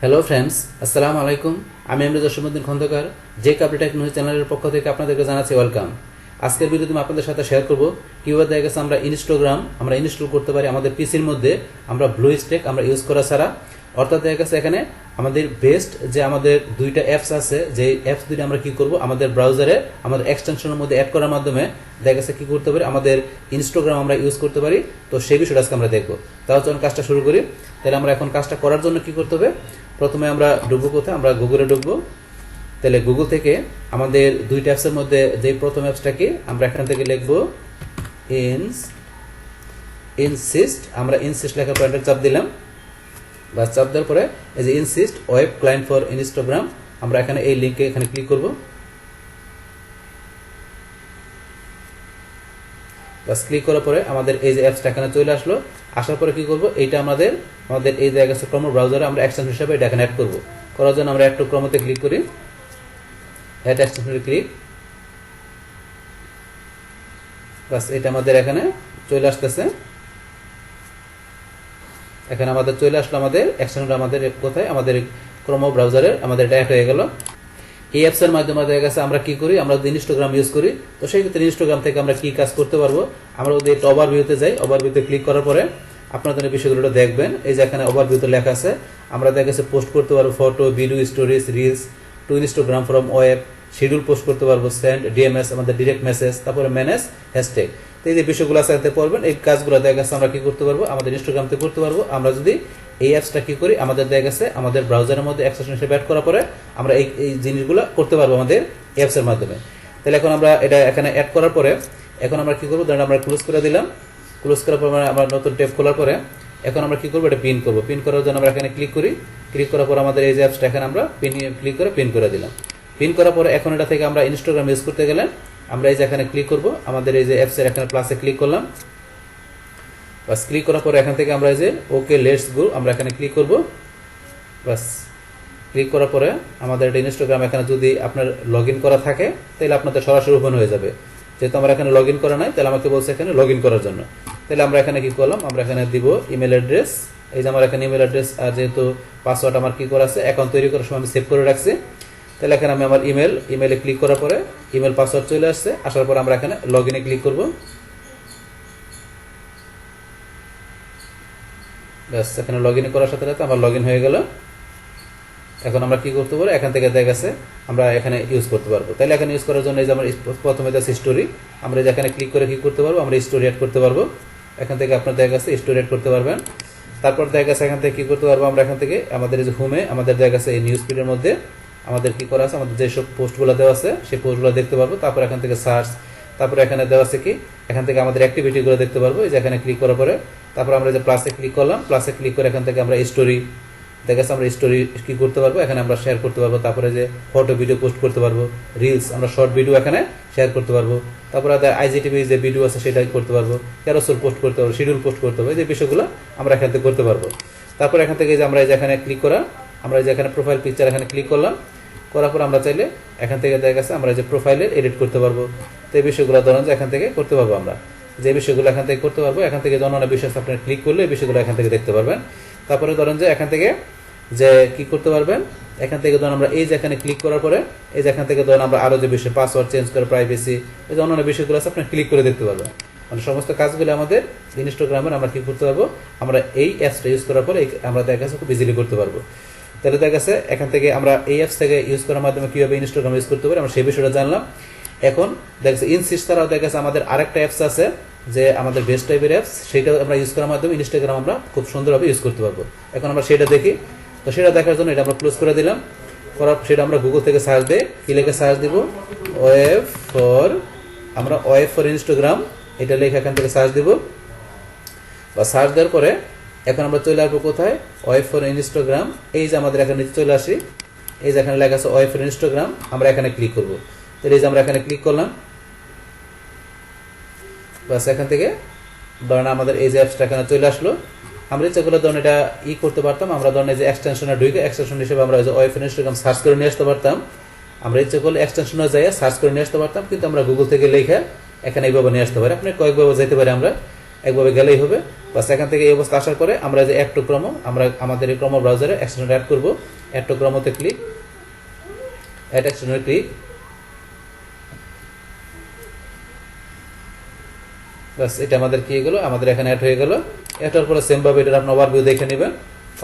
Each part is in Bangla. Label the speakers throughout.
Speaker 1: হ্যালো ফ্রেন্ডস, আসসালামু আলাইকুম। আমি জসিমউদ্দিন খন্দকার, যে কাপড় টেকনোলজি চ্যানেলের পক্ষ থেকে আপনাদেরকে জানাচ্ছি ওয়েলকাম। আজকের ভিডিওতে আমি আপনাদের সাথে শেয়ার করব কীভাবে দেখা গেছে আমরা ইনস্টাগ্রাম ইনস্টল করতে পারি আমাদের পিসির মধ্যে আমরা ব্লুস্ট্যাক ইউজ করা ছাড়া। অর্থাৎ দেখা গেছে এখানে আমাদের বেস্ট যে আমাদের দুইটা অ্যাপস আছে, যে অ্যাপস দুইটা আমরা কি করব আমাদের ব্রাউজারে আমাদের এক্সটেনশনের মধ্যে অ্যাড করার মাধ্যমে দেখা গেছে কি করতে পারি আমাদের ইনস্টাগ্রাম আমরা ইউজ করতে পারি। তো সেই বিষয়টা আজকে আমরা দেখবো। তাহলে চলুন কাজটা শুরু করি। তাহলে আমরা এখন কাজটা করার জন্য কি করতে হবে, প্রথমে আমরা ঢুকবো কোথায়, আমরা গুগলে ঢুকবো। তাহলে গুগল থেকে আমাদের দুইটা অ্যাপসের মধ্যে যে প্রথম অ্যাপসটাকে আমরা এখান থেকে লিখবো ইনসিস্ট। আমরা ইনসিস্ট লেখার পর এন্টার চাপ দিলাম, বা চাপ দেওয়ার পরে এই যে insist web client for Instagram, আমরা এখানে এই লিঙ্কে এখানে ক্লিক করব। বাস ক্লিক করার পরে আমাদের এই যে অ্যাপসটা এখানে চলে আসলো। আসার পরে কি করব, এইটা আমাদের এই জায়গা আছে ক্রোম ব্রাউজারে আমরা এক্সটেনশন হিসেবে এটা এখানে অ্যাড করব। করার জন্য আমরা অ্যাড টু ক্রোমতে ক্লিক করি, অ্যাড এক্সটেনশনে ক্লিক। বাস এটা আমাদের এখানে চলে আসতেছে। এখানে আমাদের চলে আসলো আমাদের এক্সটেনশনটা আমাদের কোথায়, আমাদের ক্রোম ব্রাউজারের আমাদের এটা অ্যাড হয়ে গেল। এই অ্যাপসের মাধ্যমে দেখা গেছে আমরা কি করি, আমরা যদি ইনস্টাগ্রাম ইউজ করি তো সেই ক্ষেত্রে ইনস্টাগ্রাম থেকে আমরা কি কাজ করতে পারবো। আমরা যদি এটা ওভারভিউতে যাই, ওভারভিউতে ক্লিক করার পরে আপনাদের বিষয়গুলো দেখবেন। এই যে এখানে ওভারভিউতে লেখা আছে আমরা দেখা গেছে পোস্ট করতে পারবো photo, video, stories, reels two Instagram from web, schedule post করতে পারবো, সেন্ড ডিএমএস আমাদের ডিরেক্ট মেসেজ, তারপরে ম্যানেজ হ্যাশট্যাগ। তো এই যে বিষয়গুলো আছে পড়বেন, এই কাজগুলো দেখা গেছে আমরা কি করতে পারবো আমাদের ইনস্টাগ্রাম থেকে করতে পারবো। আমরা যদি এই অ্যাপসটা কি করি আমাদের দেখা গেছে আমাদের ব্রাউজারের মধ্যে এক্সটেনশন হিসেবে অ্যাড করার পরে আমরা এই জিনিসগুলো করতে পারবো আমাদের অ্যাপসের মাধ্যমে। তাহলে এখন আমরা এটা এখানে অ্যাড করার পরে এখন আমরা কি করবো, ধরেন আমরা ক্লোজ করে দিলাম। ক্লোজ করার পর আমরা নতুন ট্যাব খোলার পরে এখন আমরা কি করবো, এটা পিন করবো। পিন করার জন্য আমরা এখানে ক্লিক করি। ক্লিক করার পর আমাদের এই যে অ্যাপসটা এখানে আমরা ক্লিক করে পিন করে দিলাম। পিন করার পরে এখন এটা থেকে আমরা ইনস্টাগ্রাম ইউজ করতে গেলে আমরা এই যে এখানে ক্লিক করবো, আমাদের এই যে অ্যাপসের এখানে প্লাসে ক্লিক করলাম। বাস ক্লিক করার পরে এখান থেকে আমরা এই যে ওকে লেটস গো আমরা এখানে ক্লিক করব। বাস ক্লিক করার পরে আমাদের এটা ইনস্টাগ্রাম এখানে যদি আপনার লগ ইন করা থাকে তাহলে আপনাদের সরাসরি ওপেন হয়ে যাবে। যেহেতু আমার এখানে লগ ইন করা নাই তাহলে আমাকে বলছে এখানে লগ ইন করার জন্য। তাহলে আমরা এখানে কি করলাম, আমরা এখানে দিব ইমেল অ্যাড্রেস। এই যে আমার এখানে ইমেল অ্যাড্রেস আর যেহেতু পাসওয়ার্ড আমার কি করা আছে অ্যাকাউন্ট তৈরি করার সময় আমি সেভ করে রাখছি। তাহলে এখানে আমি আমার ইমেলে ক্লিক করার পরে ইমেল পাসওয়ার্ড চলে আসছে। আসার পর আমরা এখানে লগ ইনে ক্লিক করব। ব্যাস এখানে লগ ইন করার সাথে সাথে আমার লগ ইন হয়ে গেল। এখন আমরা কি করতে পারবো, এখান থেকে দেখা গেছে আমরা এখানে ইউজ করতে পারবো। তাহলে এখানে ইউজ করার জন্য এই যে আমরা প্রথমে আছে স্টোরি, আমরা এখানে ক্লিক করে কি করতে পারবো, আমরা স্টোরি অ্যাড করতে পারবো। এখান থেকে আপনার দেখা গেছে স্টোরি অ্যাড করতে পারবেন। তারপর দেখা গেছে এখান থেকে কি করতে পারবো, আমরা এখান থেকে আমাদের এই যে হোমে আমাদের দেখা গেছে এই নিউজ ফিডের মধ্যে আমাদের কি করা আছে, আমাদের যেসব পোস্টগুলো দেওয়া আছে সেই পোস্টগুলো দেখতে পারবো। তারপর এখান থেকে সার্চ, তারপরে এখানে দেওয়া আছে কি এখান থেকে আমাদের অ্যাক্টিভিটিগুলো দেখতে পারবো। এই যে এখানে ক্লিক করার পরে তারপর আমরা যে প্লাসে ক্লিক করলাম, প্লাসে ক্লিক করে এখান থেকে আমরা স্টোরি দেখা যাচ্ছে আমরা স্টোরি কি করতে পারবো, এখানে আমরা শেয়ার করতে পারবো। তারপরে যে ফটো ভিডিও পোস্ট করতে পারবো, রিলস আমরা শর্ট ভিডিও এখানে শেয়ার করতে পারবো। তারপরে আইজিটিভি যে ভিডিও আছে সেটা করতে পারবো, ক্যারোসেল পোস্ট করতে পারবো, শিডিউল পোস্ট করতে পারবো। এই যে বিষয়গুলো আমরা এখান থেকে করতে পারবো। তারপর এখান থেকে যে আমরা এই যে এখানে ক্লিক করা, আমরা এই যে এখানে প্রোফাইল পিকচার এখানে ক্লিক করলাম। করার পর আমরা চাইলে এখান থেকে দেখা গেছে আমরা যে প্রোফাইলের এডিট করতে পারবো। তো এই বিষয়গুলো ধরেন যে এখান থেকে করতে পারবো। আমরা যে বিষয়গুলো এখান থেকে করতে পারবো, এখান থেকে অন্যান্য বিষয় আপনার ক্লিক করলে এই বিষয়গুলো এখান থেকে দেখতে পারবেন। তারপরে ধরেন যে এখান থেকে যে কি করতে পারবেন, এখান থেকে ধরেন আমরা এই যে এখানে ক্লিক করার পরে এই যে এখান থেকে ধরেন আমরা আরো যে বিষয় পাসওয়ার্ড চেঞ্জ করে প্রাইভেসি এই যে অন্যান্য বিষয়গুলো আছে আপনার ক্লিক করে দেখতে পারবেন। মানে সমস্ত কাজগুলো আমাদের ইনস্টাগ্রামের আমরা কি করতে পারবো, আমরা এই অ্যাপসটা ইউজ করার পরে আমরা দেখা গেছে খুব ইজিলি করতে পারবো। তাহলে দেখা গেছে এখান থেকে আমরা এই অ্যাপস থেকে ইউজ করার মাধ্যমে কিভাবে ইনস্টাগ্রাম ইউজ করতে পারি আমরা সেই বিষয়টা জানলাম। এখন দেখা যাচ্ছে ইনসিস্ট ছাড়াও দেখা যাচ্ছে আমাদের আরেকটা অ্যাপস আছে যে আমাদের বেস্ট টাইপের অ্যাপস, সেটা আমরা ইউজ করার মাধ্যমে ইনস্টাগ্রাম আমরা খুব সুন্দরভাবে ইউজ করতে পারবো। এখন আমরা সেটা দেখি। তো সেটা দেখার জন্য এটা আমরা ক্লোজ করে দিলাম। করার সেটা আমরা গুগল থেকে সার্চ দিয়ে কি লিখে সার্চ দিব, ওয়েব ফর ইনস্টাগ্রাম এটা লিখে এখান থেকে সার্চ দিব। বা সার্চ দেওয়ার পরে এখন আমরা চলে আসবো কোথায়, ওয়েব ফর ইনস্টাগ্রাম। এই যে আমাদের এখানে চলে আসি, এই যে এখানে লেখা আছে ওয়েব ফর ইনস্টাগ্রাম, আমরা এখানে ক্লিক করবো। তো এই যে আমরা এখানে ক্লিক করলাম। বাস এখান থেকে ধরেন আমাদের এই যে অ্যাপসটা এখানে চলে আসলো। আমরা ইচ্ছা করলে ধরেন এটা করতে পারতাম, আমরা ধরেন এই যে এক্সটেনশনে ঢুকে এক্সটেনশন হিসেবে আমরা ওয়েব ফর ইনস্টাগ্রাম সার্চ করে নিয়ে আসতে পারতাম। আমরা ইচ্ছা করলে এক্সটেনশনে যাই সার্চ করে নিয়ে আসতে পারতাম, কিন্তু আমরা গুগল থেকে লেখা এখানে এইভাবে নিয়ে আসতে পারি। আপনি কয়েকভাবে যেতে পারি আমরা। একভাবে গেলেই হবে। বাস এখান থেকে এই অবস্থা আসার পরে আমরা যে অ্যাড টু ক্রম, আমরা আমাদের এই ক্রম ব্রাউজারে এক্সটেনশন অ্যাড করব। অ্যাড টু ক্রমতে ক্লিক, অ্যাড এক্সটেনশনে ক্লিক। বাস এটা আমাদের কি হয়ে গেল, আমাদের এখানে অ্যাড হয়ে গেল। অ্যাড হওয়ার পরে সেম ভাবে এটা আপনি ওভারভিউ দেখে নেবেন।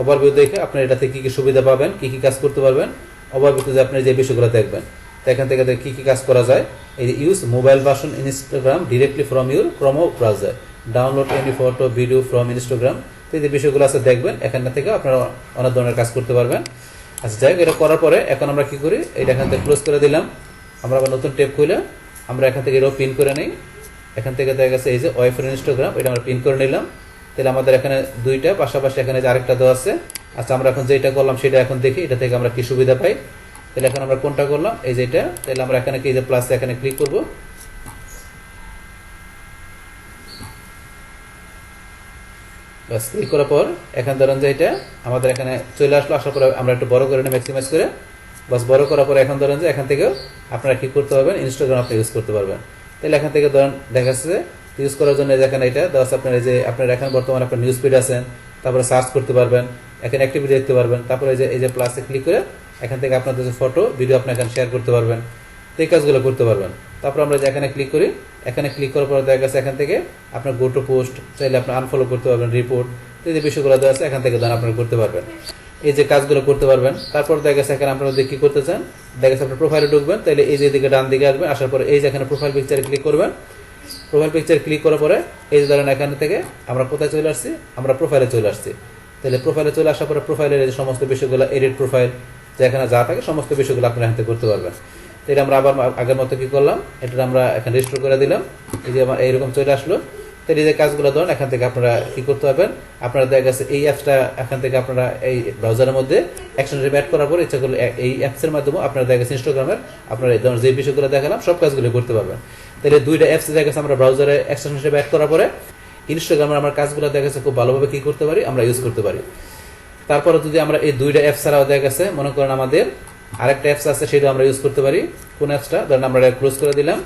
Speaker 1: ওভারভিউ দেখে আপনি এটা থেকে কি কি সুবিধা পাবেন, কি কি কাজ করতে পারবেন, ওভারভিউতে যে আপনি যে বিষয়গুলো দেখবেন। তো এখান থেকে কি কি কাজ করা যায়, এই যে use mobile version Instagram directly from your Chrome browser, download any photo video from Instagram. তো এই যে বিষয়গুলো আছে দেখবেন, এখান থেকে আপনারা অনেক ধরনের কাজ করতে পারবেন। আচ্ছা যাই হোক, এটা করার পরে এখন আমরা কি করি, এটা এখান থেকে ক্লোজ করে দিলাম। আমরা আবার নতুন ট্যাব খুলে আমরা এখান থেকে এটাও পিন করে নিই। এখান থেকে দেখা গেছে এই যে ওয়াই ফর ইনস্টাগ্রাম, এটা আমরা পিন করে নিলাম। তাহলে আমাদের এখানে দুইটা পাশাপাশি এখানে যে আরেকটা দেওয়া আছে। আচ্ছা আমরা এখন যেটা করলাম সেটা এখন দেখি এটা থেকে আমরা কি সুবিধা পাই। তাহলে এখন আমরা কোনটা করলাম, এই যে এটা। তাহলে আমরা এখানে কি যে প্লাস এখানে ক্লিক করব। বাস ক্লিক করার পর এখান ধরেন যে এটা আমাদের এখানে চলে আসলো। আসার পরে আমরা একটু বড় করে নিই, ম্যাক্সিমাইজ করে। বাস বড় করার পরে এখন ধরেন যে এখান থেকেও আপনারা কি করতে পারবেন, ইনস্টাগ্রাম আপনি ইউজ করতে পারবেন। তাহলে এখান থেকে ধরেন দেখা যাচ্ছে ইউজ করার জন্য এখানে এটা দেওয়া আছে। আপনার এই যে আপনার এখানে বর্তমানে আপনার নিউজ ফিড আছেন, তারপরে সার্চ করতে পারবেন, এখানে অ্যাক্টিভিটি দেখতে পারবেন। তারপরে এই যে প্লাসে ক্লিক করে এখান থেকে আপনাদের যে ফটো ভিডিও আপনি এখানে শেয়ার করতে পারবেন, এই কাজগুলো করতে পারবেন। তারপর আমরা যে এখানে ক্লিক করি, এখানে ক্লিক করার পর দেখা গেছে এখান থেকে আপনার গো টু পোস্ট চাইলে আপনি আনফলো করতে পারবেন, রিপোর্ট, এই যে বিষয়গুলো দেওয়া আছে এখান থেকে ধরেন আপনারা করতে পারবেন, এই যে কাজগুলো করতে পারবেন। তারপর দেখা গেছে এখানে আপনারা কি করতে চান, দেখা গেছে আপনার প্রোফাইলে ঢুকবেন। তাহলে এই যে দিকে ডান দিকে আসবেন, আসার পরে এই যে এখানে প্রোফাইল পিকচারে ক্লিক করবেন। প্রোফাইল পিকচারে ক্লিক করার পরে এই যে ধরেন এখান থেকে আমরা কোথায় চলে আসছি, আমরা প্রোফাইলে চলে আসছি। তাহলে প্রোফাইলে চলে আসার পরে প্রোফাইলের এই সমস্ত বিষয়গুলো, এডিট প্রোফাইল যে এখানে যা থাকে সমস্ত বিষয়গুলো আপনারা এখান থেকে করতে পারবেন। তো এটা আমরা আবার আগের মতো কি করলাম, এটা আমরা এখানে রেজিস্টার করে দিলাম। এই যে আমার এইরকম চলে আসলো। তাহলে এই যে কাজগুলো ধরুন এখান থেকে আপনারা কি করতে পারবেন, আপনারা দেখা গেছে এই অ্যাপসটা এখান থেকে আপনারা এই ব্রাউজারের মধ্যে এক্সটেনশন অ্যাড করার পরে ইচ্ছা করলে এই অ্যাপসের মাধ্যমে আপনারা দেখা গেছে ইনস্টাগ্রামের আপনারা এই ধরনের যে বিষয়গুলো দেখালাম সব কাজগুলো করতে পারবেন। তাহলে দুইটা অ্যাপস দেখা গেছে আমরা ব্রাউজারে এক্সটেনশন অ্যাড করার পরে ইনস্টাগ্রামের আমার কাজগুলো দেখা গেছে খুব ভালোভাবে কি করতে পারি, আমরা ইউজ করতে পারি। তারপরে যদি আমরা এই দুইটা অ্যাপস ছাড়াও দেখা গেছে মনে করেন আমাদের আরেকটা অ্যাপস আছে, সেটা আমরা ইউজ করতে পারি। কোন অ্যাপসটা, ধরেন আমরা এটা ক্লোজ করে দিলাম।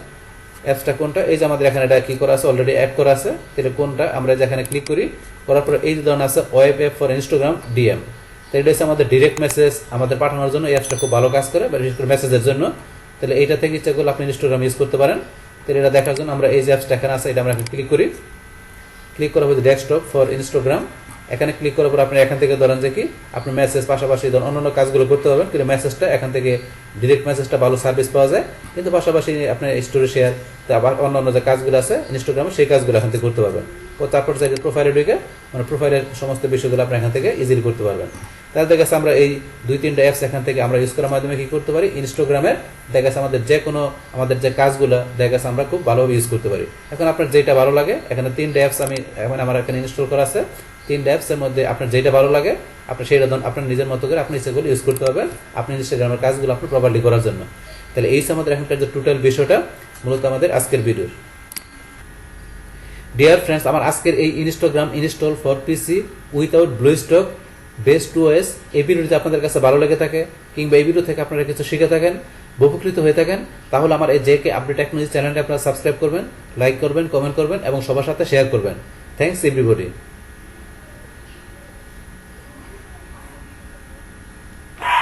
Speaker 1: অ্যাপসটা কোনটা, এই যে আমাদের এখানে এটা কি করা আছে, অলরেডি অ্যাড করা আছে। তাহলে কোনটা, আমরা যেখানে ক্লিক করি, করার পরে এই যে ধরুন আছে web app for Instagram DM. তো এটা হচ্ছে আমাদের ডিরেক্ট মেসেজ আমাদের পাঠানোর জন্য এই অ্যাপসটা খুব ভালো কাজ করে, বিশেষ করে মেসেজের জন্য। তাহলে এইটা থেকে ইচ্ছা করলে আপনি ইনস্টাগ্রাম ইউজ করতে পারেন। তাহলে এটা দেখার জন্য আমরা এই যে অ্যাপসটা এখানে আছে, এটা আমরা ক্লিক করি। ক্লিক করার পর ডেস্কটপ ফর ইনস্টাগ্রাম, এখানে ক্লিক করার পর আপনি এখান থেকে ধরেন যে কি আপনি মেসেজ পাশাপাশি ধরেন অন্যান্য কাজগুলো করতে পারবেন। কিন্তু মেসেজটা এখান থেকে ডিরেক্ট মেসেজটা ভালো সার্ভিস পাওয়া যায়, কিন্তু পাশাপাশি আপনার স্টোরি শেয়ার আবার অন্যান্য যে কাজগুলো আছে ইনস্টাগ্রামে সেই কাজগুলো এখান থেকে করতে পারবেন। ও তারপর চাইলে প্রোফাইলে ঢুকে মানে প্রোফাইলের সমস্ত বিষয়গুলো আপনি এখান থেকে ইজিলি করতে পারবেন। তাহলে দেখা গেছে আমরা এই 2-3টা অ্যাপস এখান থেকে আমরা ইউজ করার মাধ্যমে কি করতে পারি, ইনস্টাগ্রামের দেখা গেছে আমাদের যে কোনো আমাদের যে কাজগুলো দেখা গেছে আমরা খুব ভালোভাবে ইউজ করতে পারি। এখন আপনার যেটা ভালো লাগে, এখানে 3টা অ্যাপস আমি এখন আমার এখানে ইনস্টল করা আছে। 3টা অ্যাপসের মধ্যে আপনার যেটা ভালো লাগে আপনি সেইটা আপনার নিজের মতো করে আপনি সেগুলো ইউজ করতে পারবেন আপনি ইনস্টাগ্রামের কাজগুলো আপনি প্রপারলি করার জন্য। তাহলে এই আমাদের এখানকার যে টোটাল বিষয়টা মূলত আমাদের আজকের ভিডিওর। ডিয়ার ফ্রেন্ডস, আমার আজকের এই Instagram install for PC without BlueStacks best OS এই ভিডিওটি আপনাদের কাছে ভালো লেগে থাকে কিংবা এই ভিডিও থেকে আপনারা কিছু শিখে থাকেন, উপকৃত হয়ে থাকেন, তাহলে আমার এই জেকে আপডেট টেকনোলজি চ্যানেলটি আপনারা সাবস্ক্রাইব করবেন, লাইক করবেন, কমেন্ট করবেন এবং সবার সাথে শেয়ার করবেন। Thanks everybody.